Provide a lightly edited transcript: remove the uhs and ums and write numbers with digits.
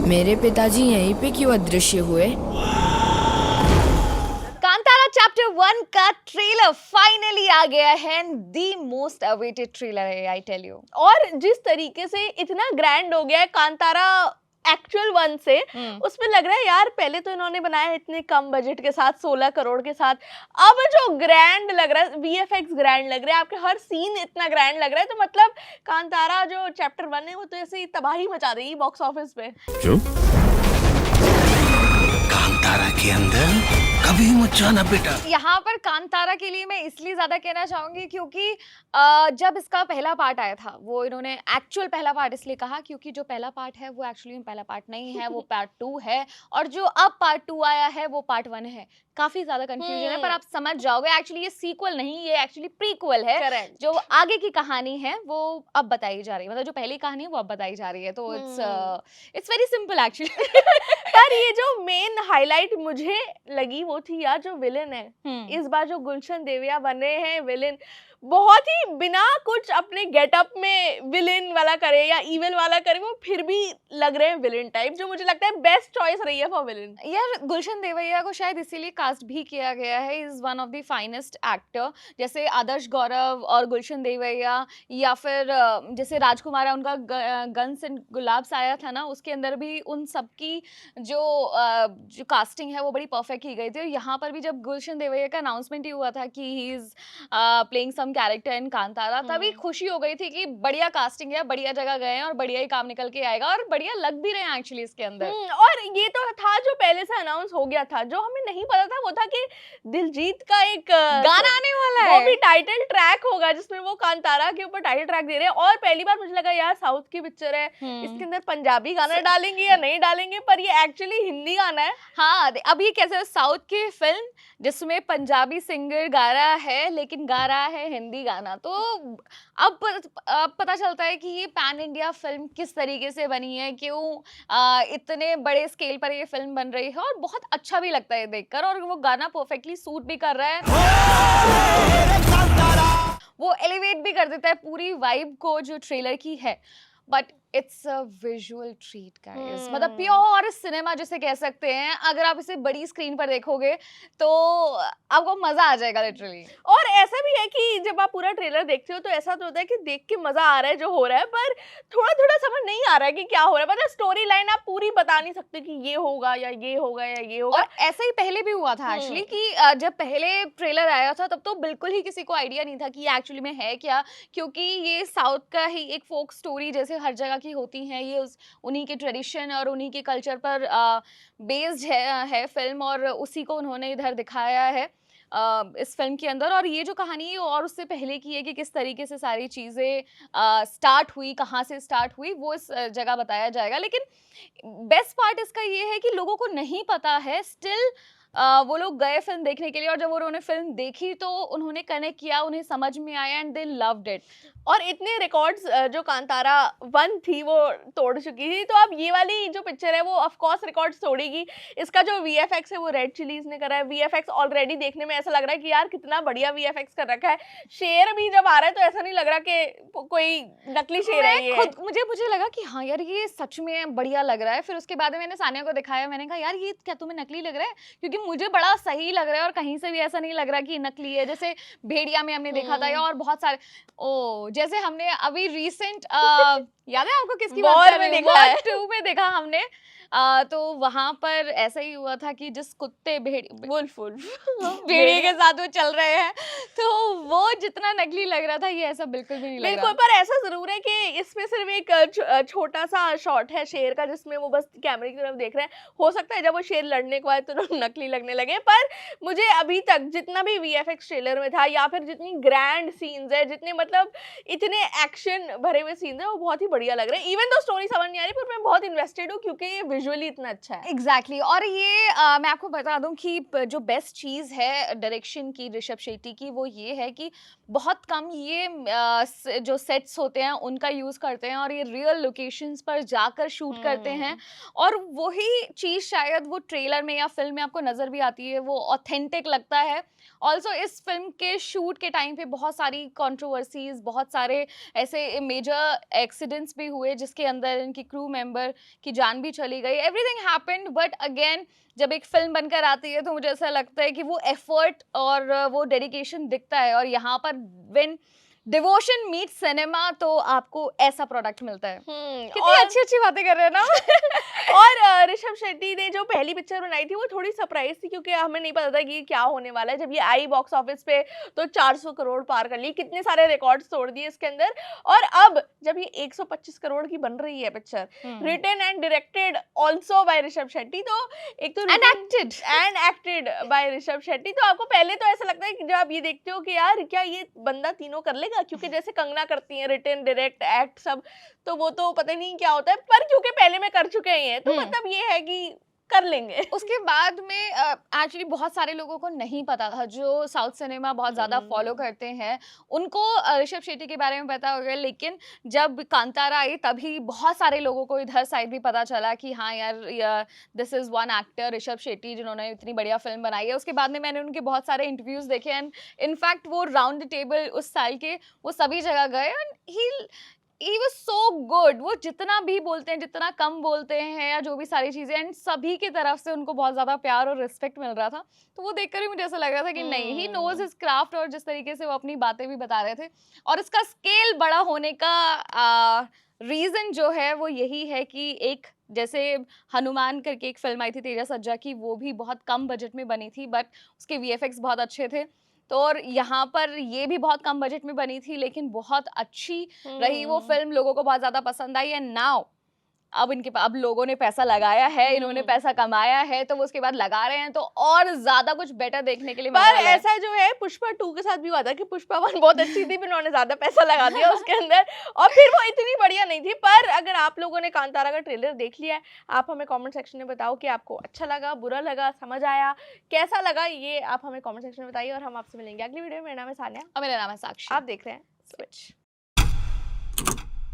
मेरे पिताजी यहीं पे क्यों अदृश्य हुए? कांतारा चैप्टर 1 का ट्रेलर फाइनली आ गया है। द मोस्ट अवेटेड ट्रेलर है, आई टेल यू। और जिस तरीके से इतना ग्रैंड हो गया है कांतारा एक्चुअल 1 से, उसमें लग रहा है यार पहले तो इन्होंने बनाया है इतने कम बजट के साथ 16 करोड़ के साथ, अब जो ग्रैंड लग रहा है वीएफएक्स ग्रैंड लग रहा है, आपके हर सीन इतना ग्रैंड लग रहा है, तो मतलब कांतारा जो चैप्टर 1 है वो तो ऐसे ही तबाही मचा देगी बॉक्स ऑफिस पे। क्यों? कांतारा के अंदर कभी मत जाना बेटा। यहाँ पर कांतारा के लिए मैं इसलिए ज्यादा कहना चाहूंगी क्योंकि जब इसका पहला पार्ट आया था, वो इन्होंने एक्चुअल पहला पार्ट इसलिए कहा क्योंकि जो पहला पार्ट है वो एक्चुअली में पहला पार्ट नहीं है, वो पार्ट 2 है, और जो अब पार्ट 2 आया है वो पार्ट 1 है। काफी ज्यादा कंफ्यूजन है, पर आप समझ जाओगे एक्चुअली ये सीक्वल नहीं, ये एक्चुअली प्रीक्वल है। Correct. जो आगे की कहानी है वो अब बताई जा रही है, मतलब जो पहली कहानी है वो अब बताई जा रही है, तो इट्स वेरी सिंपल एक्चुअली। पर ये जो मेन हाईलाइट मुझे लगी वो थी यार जो विलेन है, इस बार जो गुलशन देविया बने हैं विलेन, बहुत ही बिना कुछ अपने गेटअप में विलेन वाला करे या इविल वाला करे, वो फिर भी लग रहे हैं विलेन टाइप, जो मुझे लगता है बेस्ट चॉइस रही है फॉर विलेन। यार गुलशन देवैया को शायद इसीलिए कास्ट भी किया गया है, is one of the finest actor. जैसे आदर्श गौरव और गुलशन देवैया, या फिर जैसे राजकुमार उनका गन्स एंड गुलाब्स आया था ना, उसके अंदर भी उन सबकी जो कास्टिंग है वो बड़ी परफेक्ट की गई थी। और यहाँ पर भी जब गुलशन देवैया का अनाउंसमेंट ही हुआ था कि he is playing some character in Kantara, तभी खुशी हो गई थी कि बढ़िया कास्टिंग है, बढ़िया जगह गए हैं और बढ़िया ही काम निकल के आएगा, और बढ़िया लग भी रहे हैं एक्चुअली इसके अंदर। और ये तो था जो पहले से अनाउंस हो गया था, जो हमें नहीं पता था वो था कि दिलजीत का एक गाना आने वाला है, वो भी टाइटल ट्रैक होगा जिसमें वो कांतारा के ऊपर टाइटल ट्रैक दे रहे हैं। और पहली बार मुझे लगा यार साउथ की पिक्चर है, इसके अंदर पंजाबी गाना डालेंगे या नहीं डालेंगे, पर ये एक्चुअली हिंदी गाना है। हाँ, अब ये कैसे साउथ की फिल्म जिसमें पंजाबी सिंगर गा रहा है लेकिन गा रहा है हिंदी गाना, तो अब पता चलता है कि ये पैन इंडिया फिल्म किस तरीके से बनी है, क्यों इतने बड़े स्केल पर ये फिल्म बन रही है, और बहुत अच्छा भी लगता है देखकर, और वो गाना परफेक्टली सूट भी कर रहा है, वो एलिवेट भी कर देता है पूरी वाइब को जो ट्रेलर की है। But it's a visual treat guys, मतलब प्योर सिनेमा जिसे कह सकते हैं। अगर आप इसे बड़ी स्क्रीन पर देखोगे तो आपको मजा आ जाएगा लिटरली। और ऐसा भी है कि जब आप पूरा ट्रेलर देखते हो तो ऐसा तो होता है कि देख के मजा आ रहा है जो हो रहा है, पर थोड़ा थोड़ा समझ नहीं आ रहा है कि क्या हो रहा है, मतलब स्टोरी लाइन आप पूरी बता नहीं सकते कि ये होगा या ये होगा या ये होगा। और ऐसा ही पहले भी हुआ था एक्चुअली कि जब पहले ट्रेलर आया था तब तो बिल्कुल ही किसी को आइडिया नहीं था कि ये एक्चुअली में है क्या, क्योंकि ये साउथ का ही एक फोक स्टोरी जैसे हर जगह की होती हैं, ये उन्हीं के ट्रेडिशन और उन्हीं के कल्चर पर बेस्ड है फिल्म, और उसी को उन्होंने इधर दिखाया है इस फिल्म के अंदर। और ये जो कहानी है और उससे पहले की है कि किस तरीके से सारी चीज़ें स्टार्ट हुई, कहाँ से स्टार्ट हुई, वो इस जगह बताया जाएगा। लेकिन बेस्ट पार्ट इसका ये है कि लोगों को नहीं पता है स्टिल, वो लोग गए फिल्म देखने के लिए, और जब उन्होंने फिल्म देखी तो उन्होंने कनेक्ट किया, उन्हें समझ में आया एंड दे लव्ड इट। और इतने रिकॉर्ड्स जो कांतारा 1 थी वो तोड़ चुकी थी, तो अब ये वाली जो पिक्चर है वो ऑफ कोर्स रिकॉर्ड्स तोड़ेगी। इसका जो वीएफएक्स है वो रेड चिलीज ने करा है। वीएफएक्स ऑलरेडी देखने में ऐसा लग रहा है कि यार कितना बढ़िया वीएफएक्स कर रखा है। शेर भी जब आ रहा है तो ऐसा नहीं लग रहा कि कोई नकली शेर है ये। मुझे लगा कि हाँ यार ये सच में बढ़िया लग रहा है। फिर उसके बाद मैंने सानिया को दिखाया, मैंने कहा यार ये क्या तुम्हें नकली लग रहा है, क्योंकि मुझे बड़ा सही लग रहा है और कहीं से भी ऐसा नहीं लग रहा कि नकली है। जैसे भेड़िया में हमने देखा था, और बहुत सारे जैसे हमने अभी रिसेंट याद है आपको किसकी बात कर रही हूं, वॉर 2 में देखा हमने, तो वहां पर ऐसा ही हुआ था कि जिस कुत्ते भेड़िए के साथ वो चल रहे हैं, तो वो जितना नकली लग रहा था ये ऐसा बिल्कुल भी नहीं लग रहा। पर ऐसा जरूर है कि इसमें सिर्फ एक छोटा सा शॉट है शेर का जिसमें वो बस कैमरे की तरफ देख रहे हैं। हो सकता है जब वो शेर लड़ने के बाद तो नकली लगने लगे, पर मुझे अभी तक जितना भी वीएफएक्स ट्रेलर में था या फिर जितनी ग्रैंड सीन्स है, जितने मतलब इतने एक्शन भरे हुए सीन्स है, वो बहुत ही बढ़िया लग रहे हैं। इवन तो स्टोरी समझ नहीं आ रही, पर मैं बहुत इन्वेस्टेड हूँ क्योंकि ये विजुअली इतना अच्छा है। एग्जैक्टली और ये मैं आपको बता दूं कि जो बेस्ट चीज़ है डायरेक्शन की ऋषभ शेट्टी की, वो ये है कि बहुत कम ये जो सेट्स होते हैं उनका यूज़ करते हैं और ये रियल लोकेशंस पर जाकर शूट करते हैं, और वही चीज़ शायद वो ट्रेलर में या फिल्म में आपको नज़र भी आती है, वो ऑथेंटिक लगता है। ऑल्सो इस फिल्म के शूट के टाइम पे बहुत सारी कंट्रोवर्सीज, बहुत सारे ऐसे मेजर एक्सीडेंट्स भी हुए जिसके अंदर इनकी क्रू मेंबर की जान भी चली गई, एवरीथिंग हैपेंड, बट अगेन जब एक फिल्म बनकर आती है तो मुझे ऐसा लगता है कि वो एफर्ट और वो डेडिकेशन दिखता है, और यहाँ पर व्हेन डिवोशन मीट सिनेमा तो आपको ऐसा प्रोडक्ट मिलता है। कितनी अच्छी अच्छी बातें कर रहे हैं ना। और ऋषभ शेट्टी ने जो पहली पिक्चर बनाई थी वो थोड़ी सरप्राइज थी, क्योंकि हमें नहीं पता था कि क्या होने वाला है। जब ये आई बॉक्स ऑफिस पे तो 400 करोड़ पार कर ली, कितने सारे रिकॉर्ड्स तोड़ दिए इसके अंदर। और अब जब ये 125 करोड़ की बन रही है picture, written and directed also by Rishabh Shetty, तो एक तो and acted by Rishabh Shetty, तो आपको पहले तो ऐसा लगता है कि जब आप ये देखते हो कि यार क्या ये बंदा तीनों कर लेगा, क्योंकि जैसे कंगना करती है रिटन डायरेक्ट एक्ट सब, तो वो तो पता नहीं क्या होता है, पर क्योंकि पहले में कर चुके हैं तो मतलब ये है कि कर लेंगे। उसके बाद में एक्चुअली बहुत सारे लोगों को नहीं पता था, जो साउथ सिनेमा बहुत ज़्यादा फॉलो करते हैं उनको ऋषभ शेट्टी के बारे में पता हो गया, लेकिन जब कांतारा आई तभी बहुत सारे लोगों को इधर साइड भी पता चला कि हाँ यार this is one actor Rishabh Shetty जिन्होंने इतनी बढ़िया फिल्म बनाई है। उसके बाद में मैंने उनके बहुत सारे इंटरव्यूज़ देखे, एंड इनफैक्ट वो राउंड द टेबल उस साल के वो सभी जगह गए, and he was so good. वो जितना भी बोलते हैं, जितना कम बोलते हैं, या जो भी सारी चीजें, एंड सभी की तरफ से उनको बहुत ज्यादा प्यार और रिस्पेक्ट मिल रहा था, तो वो देखकर ही मुझे ऐसा लग रहा था कि नहीं, ही नोज हिज क्राफ्ट, और जिस तरीके से वो अपनी बातें भी बता रहे थे, और इसका स्केल बड़ा होने का रीजन जो है वो यही है कि एक जैसे हनुमान करके एक फिल्म आई थी तेजा सज्जा की, वो भी बहुत कम बजट में बनी थी बट उसके वीएफएक्स बहुत अच्छे थे, तो और यहाँ पर ये भी बहुत कम बजट में बनी थी लेकिन बहुत अच्छी रही वो फिल्म, लोगों को बहुत ज्यादा पसंद आई। एंड नाउ अब लोगों ने पैसा लगाया है, इन्होंने पैसा कमाया है, तो वो उसके बाद लगा रहे हैं, तो और ज्यादा कुछ बेटर देखने के लिए मिलने पर वाला है। ऐसा जो है पुष्पा 2 के साथ भी हुआ था कि पुष्पा 1 बहुत अच्छी थी, फिर उन्होंने ज्यादा पैसा लगा दिया उसके अंदर और फिर वो इतनी बढ़िया नहीं थी। पर अगर आप लोगों ने कांतारा का ट्रेलर देख लिया है, आप हमें कमेंट सेक्शन में बताओ कि आपको अच्छा लगा, बुरा लगा, समझ आया, कैसा लगा, ये आप हमें कमेंट सेक्शन में बताइए। और हम आपसे मिलेंगे अगली वीडियो में। मेरा नाम है सानिया और मेरा नाम है साक्षी। आप देख रहे हैं स्विच।